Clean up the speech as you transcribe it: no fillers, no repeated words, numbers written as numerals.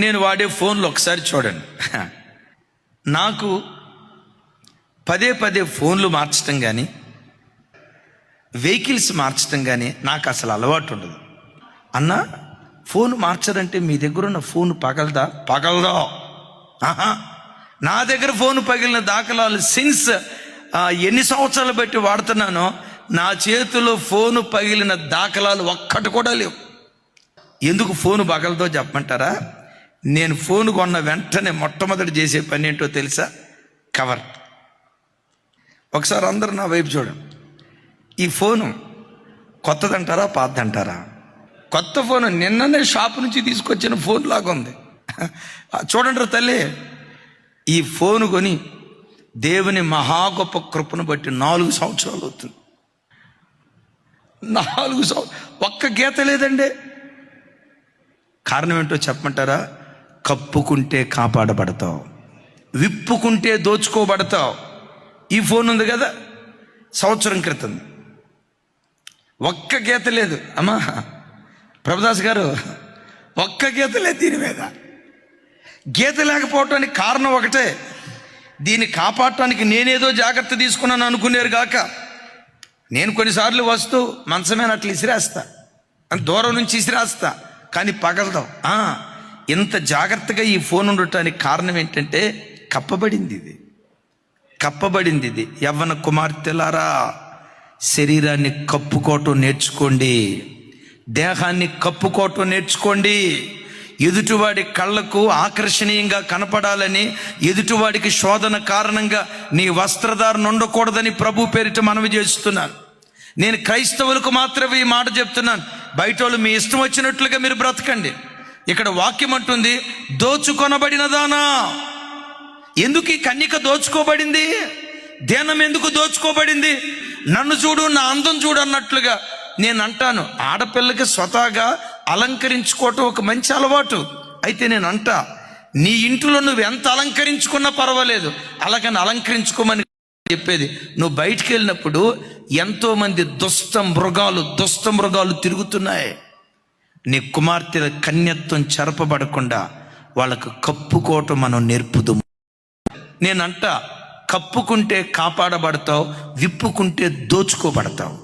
నేను వాడే ఫోన్లు ఒకసారి చూడండి. నాకు పదే పదే ఫోన్లు మార్చడం కానీ వెహికల్స్ మార్చడం కానీ నాకు అసలు అలవాటు ఉండదు. అన్న ఫోన్ మార్చరంటే మీ దగ్గర ఉన్న ఫోన్ పగలదా? ఆహా, నా దగ్గర ఫోన్ పగిలిన దాఖలాలు సిన్స్ ఎన్ని సంవత్సరాలు బట్టి వాడుతున్నానో నా చేతిలో ఫోను పగిలిన దాఖలాలు ఒక్కటి కూడా లేవు. ఎందుకు ఫోను పగలదో చెప్పమంటారా? నేను ఫోన్ కొన్న వెంటనే మొట్టమొదటి చేసే పని ఏంటో తెలుసా? కవర్. ఒకసారి అందరూ నా వైపు చూడండి. ఈ ఫోను కొత్తదంటారా పాతదంటారా? కొత్త ఫోను, నిన్ననే షాపు నుంచి తీసుకొచ్చిన ఫోన్ లాగా ఉంది. చూడండి తల్లి, ఈ ఫోను కొని దేవుని మహా గొప్ప కృపను బట్టి 4 సంవత్సరాలు అవుతుంది. 4 సంవత్సరాలు ఒక్క గీత లేదండి. కారణం ఏంటో చెప్పమంటారా? కప్పుకుంటే కాపాడబడతావు, విప్పుకుంటే దోచుకోబడతావు. ఈ ఫోన్ ఉంది కదా, సంవత్సరం క్రితం ఒక్క గీత లేదు. అమ్మా ప్రభుదాస్ గారు, ఒక్క గీత లేదు దీని మీద. గీత లేకపోవటానికి కారణం ఒకటే, దీన్ని కాపాడటానికి నేనేదో జాగ్రత్త తీసుకున్నాను అనుకునేరు గాక. నేను కొన్నిసార్లు వస్తూ మంచమేన అట్లా ఇసిరేస్తా, దూరం నుంచి ఇసిరేస్తా, కానీ పగలదాం. ఇంత జాగ్రత్తగా ఈ ఫోన్ ఉండటానికి కారణం ఏంటంటే కప్పబడింది ఇది. యవ్వన కుమార్తెలారా, శరీరాన్ని కప్పుకోవటం నేర్చుకోండి, దేహాన్ని కప్పుకోవటం నేర్చుకోండి. ఎదుటివాడి కళ్ళకు ఆకర్షణీయంగా కనపడాలని, ఎదుటివాడికి శోధన కారణంగా నీ వస్త్రధారణ ఉండకూడదని ప్రభు పేరిట మనవి చేస్తున్నాను. నేను క్రైస్తవులకు మాత్రమే ఈ మాట చెప్తున్నాను. బయట వాళ్ళు మీ ఇష్టం వచ్చినట్లుగా మీరు బ్రతకండి. ఇక్కడ వాక్యం అంటుంది, దోచుకొనబడినదానా. ఎందుకు ఈ కన్యక దోచుకోబడింది? దేనం ఎందుకు దోచుకోబడింది? నన్ను చూడు, నా అందం చూడు అన్నట్లుగా నేను అంటాను. ఆడపిల్లకి స్వతహాగా అలంకరించుకోవటం ఒక మంచి అలవాటు. అయితే నేను అంటా, నీ ఇంట్లో నువ్వు ఎంత అలంకరించుకున్నా పర్వాలేదు, అలాగని అలంకరించుకోమని చెప్పేది. నువ్వు బయటికి వెళ్ళినప్పుడు ఎంతో మంది దుష్ట మృగాలు తిరుగుతున్నాయి. నీ కుమార్తెల కన్యత్వం చెరపబడకుండా వాళ్ళకు కప్పుకోవటం మనం నేర్పుదు. నేనంట, కప్పుకుంటే కాపాడబడతావు, విప్పుకుంటే దోచుకోబడతావు.